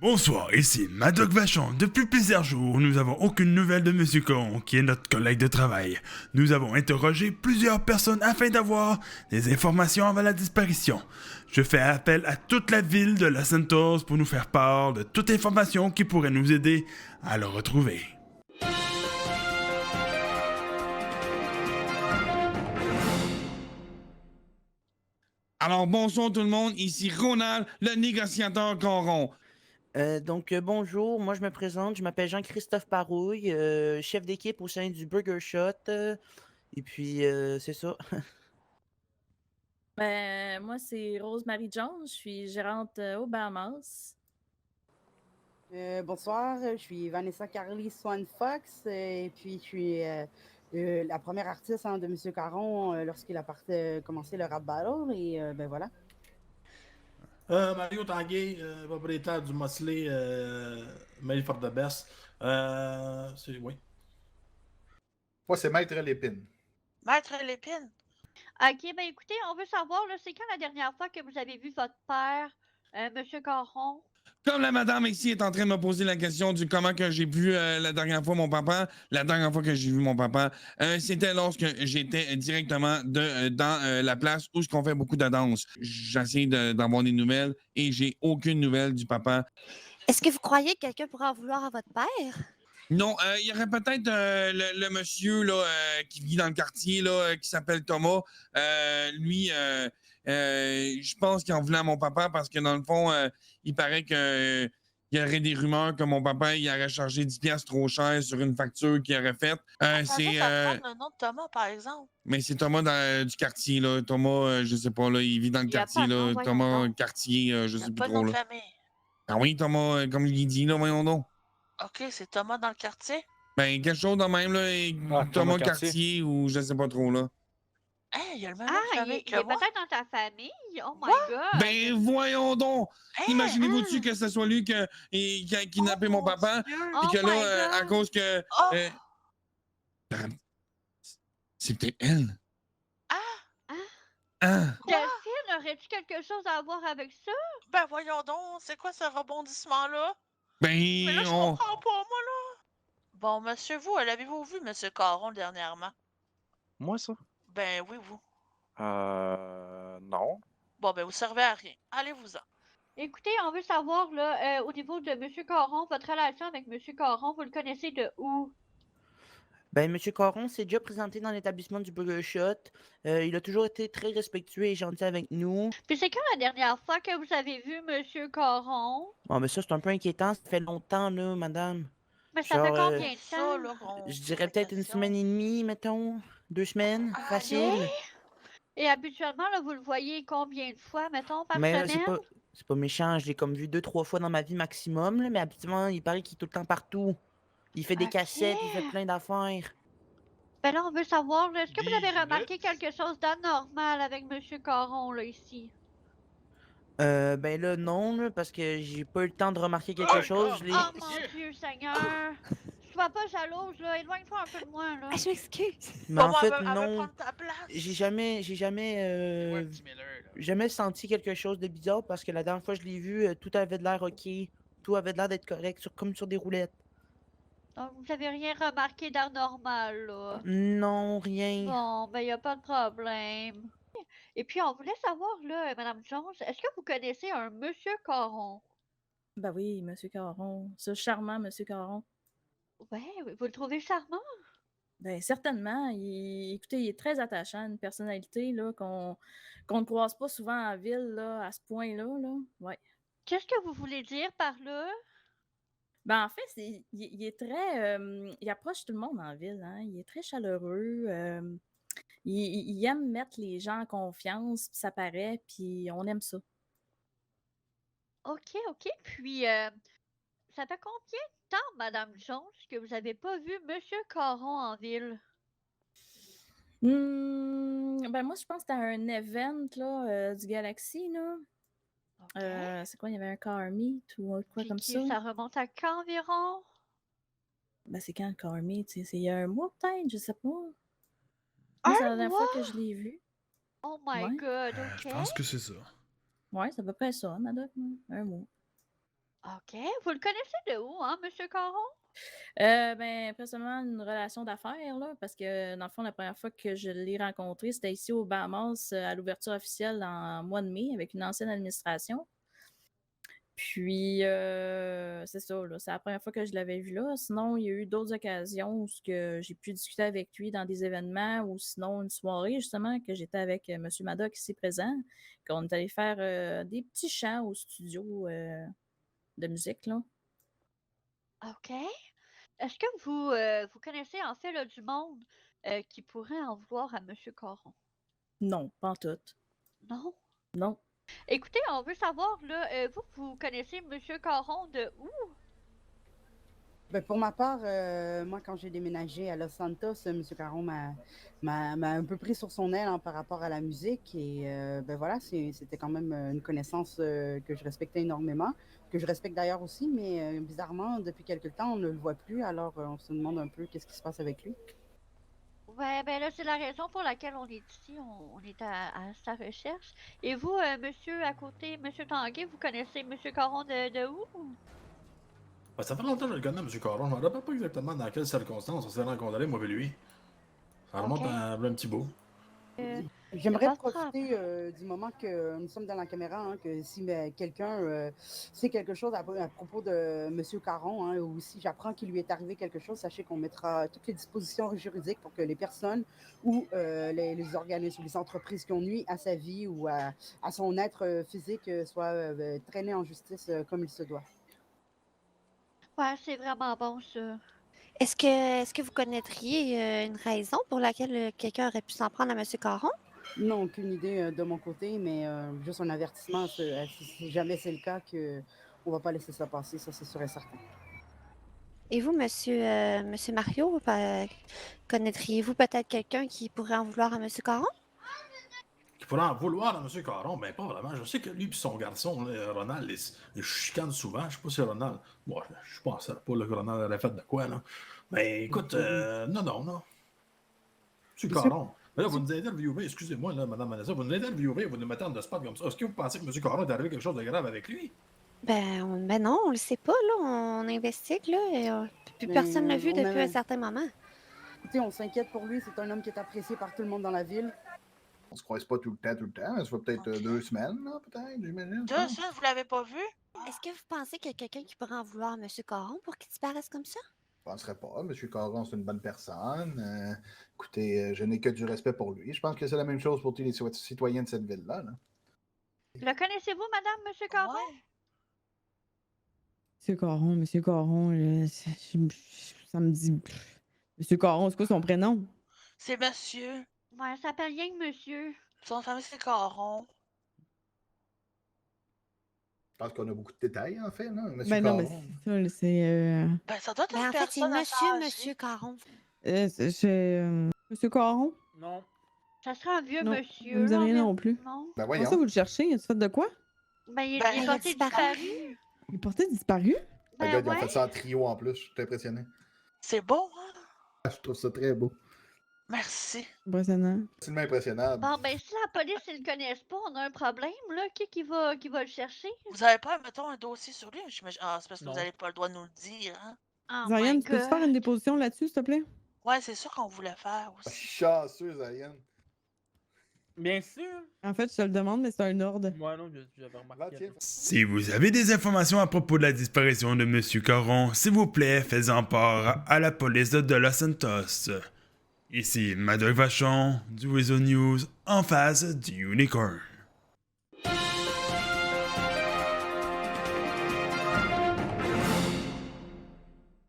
Bonsoir, ici Madoc Vachon. Depuis plusieurs jours, nous n'avons aucune nouvelle de Monsieur Coron, qui est notre collègue de travail. Nous avons interrogé plusieurs personnes afin d'avoir des informations avant la disparition. Je fais appel à toute la ville de Los Santos pour nous faire part de toute information qui pourrait nous aider à le retrouver. Alors, bonsoir tout le monde, ici Ronald, le négociateur Coron. Bonjour, moi je me présente, je m'appelle Jean-Christophe Parouille, chef d'équipe au sein du Burger Shot, et puis c'est ça. Moi, c'est Rose-Marie Jones, je suis gérante aux Bahamas. Bonsoir, je suis Vanessa Carly Swan Fox et puis je suis la première artiste de M. Caron lorsqu'il a commencé le rap battle et ben voilà. Mario Tanguay, propriétaire du Mosley Mail for the Best. Oui. Moi, c'est Maître Lépine. Maître Lépine? OK, ben écoutez, on veut savoir, là, c'est quand la dernière fois que vous avez vu votre père, Monsieur Caron? Comme la madame ici est en train de me poser la question du comment que j'ai vu la dernière fois mon papa, la dernière fois que j'ai vu mon papa, c'était lorsque j'étais directement dans la place où on fait beaucoup de danse. J'essaie d'avoir des nouvelles et j'ai aucune nouvelle du papa. Est-ce que vous croyez que quelqu'un pourrait en vouloir à votre père? Non, il y aurait peut-être le monsieur là, qui vit dans le quartier là, qui s'appelle Thomas. Lui, je pense qu'il en voulait à mon papa parce que dans le fond, il paraît que il y aurait des rumeurs que mon papa il aurait chargé 10 piastres trop cher sur une facture qu'il aurait faite. C'est ça le nom de Thomas, par exemple. Mais c'est Thomas du quartier, là. Thomas, je sais pas, là, il vit dans le quartier, là. Thomas Cartier, je sais plus trop, là. Ah oui, Thomas, comme il dit, là, voyons donc. OK, c'est Thomas dans le quartier? Ben, quelque chose de même, là. Thomas Cartier ou je sais pas trop, là. Hey, il y a le même il est que moi. peut-être dans ta famille? Oh my God! Ben, voyons donc! Imaginez-vous-tu que ce soit lui qui a kidnappé mon papa, et que là, à cause que... c'est peut-être elle. Delphine, aurais-tu quelque chose à voir avec ça? Ben, voyons donc, c'est quoi ce rebondissement-là? Ben, Mais là, je comprends pas, moi, là. Bon, monsieur, vous, l'avez-vous vu, monsieur Caron, dernièrement? Moi, ça? Ben, oui, vous. Non. Bon, ben, vous servez à rien. Allez-vous-en. Écoutez, on veut savoir, là, au niveau de Monsieur Caron, votre relation avec Monsieur Caron, vous le connaissez de où? Ben, M. Caron s'est déjà présenté dans l'établissement du Burger Shot, il a toujours été très respectueux et gentil avec nous. Puis c'est quand la dernière fois que vous avez vu Monsieur Caron? Bon, mais ça, c'est un peu inquiétant, ça fait longtemps, là, madame. Mais ça fait Genre, combien de temps? Je dirais peut-être une semaine et demie, mettons. 2 semaines, facile. Et habituellement, là, vous le voyez combien de fois, mettons, par Mais semaine? c'est pas méchant, je l'ai comme vu 2-3 fois dans ma vie maximum, là, mais habituellement, il paraît qu'il est tout le temps partout. Il fait des cassettes, il fait plein d'affaires. Ben là, on veut savoir, là, est-ce que vous avez remarqué quelque chose d'anormal avec Monsieur Caron, là, ici? Ben là, non, là, parce que j'ai pas eu le temps de remarquer quelque chose. Oh mon Dieu, Seigneur! Sois pas jalouse, là, éloigne-toi un peu de moi, là. Je m'excuse. Mais en fait, elle veut non. prendre ta place. J'ai jamais senti quelque chose de bizarre parce que la dernière fois que je l'ai vu, tout avait de l'air ok. Tout avait de l'air d'être correct, comme sur des roulettes. Donc, vous avez rien remarqué d'anormal, là? Non, rien. Bon, ben, y a pas de problème. Et puis, on voulait savoir, là, Madame Jones, est-ce que vous connaissez un Monsieur Caron? Ben oui, Monsieur Caron. Ce charmant Monsieur Caron. Ouais, vous le trouvez charmant? Ben certainement. Écoutez, il est très attachant, une personnalité là, qu'on ne croise pas souvent en ville là, à ce point-là. Là. Ouais. Qu'est-ce que vous voulez dire par là? Ben en fait, il est très... il approche tout le monde en ville. Hein? Il est très chaleureux. Il aime mettre les gens en confiance, puis ça paraît, puis on aime ça. OK. Puis, ça fait combien de temps, Madame Jones, que vous n'avez pas vu Monsieur Caron en ville? Ben moi, je pense que c'était un event là, du Galaxy. Là. OK. C'est quoi, il y avait un car meet ou quoi Puis comme ça? ça remonte à quand environ? Ben c'est quand le car meet? C'est il y a un mois peut-être, je sais pas. Moi, c'est la dernière fois que je l'ai vu. Oh my God, OK. Je pense que c'est ça. Ouais, c'est à peu près ça, Madoc. Un mois. OK. Vous le connaissez de où, hein, Monsieur Caron? Ben, personnellement, une relation d'affaires, là, parce que dans le fond, la première fois que je l'ai rencontré, c'était ici aux Bahamas, à l'ouverture officielle en mois de mai avec une ancienne administration. Puis, c'est ça, là, c'est la première fois que je l'avais vu là. Sinon, il y a eu d'autres occasions où j'ai pu discuter avec lui dans des événements ou sinon une soirée, justement, que j'étais avec M. Maddox ici présent, qu'on est allé faire des petits chants au studio de musique, là. OK. Est-ce que vous connaissez en fait là, du monde qui pourrait en vouloir à Monsieur Caron? Non, pas en tout. Non? Non. Écoutez, on veut savoir, là, vous connaissez Monsieur Caron de où? Ben, pour ma part, moi, quand j'ai déménagé à Los Santos, M. Caron m'a un peu pris sur son aile hein, par rapport à la musique. Et ben voilà, c'était quand même une connaissance que je respectais énormément, que je respecte d'ailleurs aussi, mais bizarrement, depuis quelque temps, on ne le voit plus. Alors, on se demande un peu qu'est-ce qui se passe avec lui. Ouais, ben là, c'est la raison pour laquelle on est ici. On est à sa recherche. Et vous, monsieur à côté, monsieur Tanguay, vous connaissez Monsieur Caron de où? Ben, ça fait longtemps que je le connais, M. Caron. Je me rappelle pas exactement dans quelles circonstances on s'est rencontrés, moi et lui. Ça remonte Ok. à un petit bout. J'aimerais Votre profiter du moment que nous sommes dans la caméra, hein, que si quelqu'un sait quelque chose à propos de M. Caron, hein, ou si j'apprends qu'il lui est arrivé quelque chose, sachez qu'on mettra toutes les dispositions juridiques pour que les personnes ou les organismes ou les entreprises qui ont nuit à sa vie ou à son être physique soient traînées en justice comme il se doit. Ouais, c'est vraiment bon, ça. Est-ce que vous connaîtriez une raison pour laquelle quelqu'un aurait pu s'en prendre à M. Caron? Non, aucune idée de mon côté, mais juste un avertissement, si jamais c'est le cas, qu'on ne va pas laisser ça passer, ça c'est sûr et certain. Et vous, monsieur Mario, connaîtriez-vous peut-être quelqu'un qui pourrait en vouloir à M. Caron? Qui pourrait en vouloir à M. Caron, ben pas vraiment. Je sais que lui et son garçon, là, Ronald, ils chicanent souvent. Je sais pas si Ronald. Bon, je pense pas là, que Ronald aurait fait de quoi, là. Mais écoute, non. M. Caron. Mais là, vous nous interviewez, excusez-moi, là, Mme Vanessa, vous nous interviewez, vous nous mettez en de spot comme ça. Est-ce que vous pensez que M. Caron est arrivé quelque chose de grave avec lui? Ben non, on le sait pas, là. On investigue, là. Et, puis personne l'a vu depuis un certain moment. Écoutez, on s'inquiète pour lui. C'est un homme qui est apprécié par tout le monde dans la ville. On se croise pas tout le temps. Ça fait peut-être 2 semaines, là, peut-être, j'imagine. 2 semaines, vous l'avez pas vu? Est-ce que vous pensez qu'il y a quelqu'un qui pourrait en vouloir à M. Caron pour qu'il disparaisse comme ça? Je penserais pas. M. Caron, c'est une bonne personne. Écoutez, je n'ai que du respect pour lui. Je pense que c'est la même chose pour tous les citoyens de cette ville-là. Là. Le connaissez-vous, madame, Monsieur Caron? Ouais. Monsieur Caron, ça me dit. Monsieur Caron, c'est quoi son prénom? C'est monsieur. Ouais, ça s'appelle rien que monsieur. Son famille, c'est Caron. Je pense qu'on a beaucoup de détails, en fait, là. M. Ben non, mais Caron. c'est ça, c'est. Ben, ça doit être Ben une en fait, c'est personne âgée. monsieur Caron. Monsieur Caron? Non. Ça serait un vieux Non, monsieur. ça me dit là, rien environ- non plus. Non. Ben Comment voyons. ça, vous le cherchez? Il a fait de quoi? Ben, il Ben, est il a porté disparu. disparu. Il est porté disparu? Les Ben gars, ils ont ouais. fait ça en trio en plus. Je suis impressionné. C'est beau, hein? Je trouve ça très beau. Merci. Impressionnant. Tellement impressionnable. Bon, ben, si la police, ils le connaissent pas, on a un problème, là. Qui va le chercher? Vous avez pas, mettons, un dossier sur lui? Ah, c'est parce que Non. vous n'avez pas le droit de nous le dire, hein? Oh Zariane, my tu peux faire une God. déposition là-dessus, s'il te plaît? Ouais, c'est sûr qu'on voulait faire Je aussi. suis chanceux, Zayan. Bien sûr. En fait, je te le demande, mais c'est un ordre. Moi, non, j'avais Va, remarqué. tiens. Si vous avez des informations à propos de la disparition de M. Caron, s'il vous plaît, faites-en part à la police de Los Santos. Ici Maddox Vachon, du Weasel News, en face du Unicorn.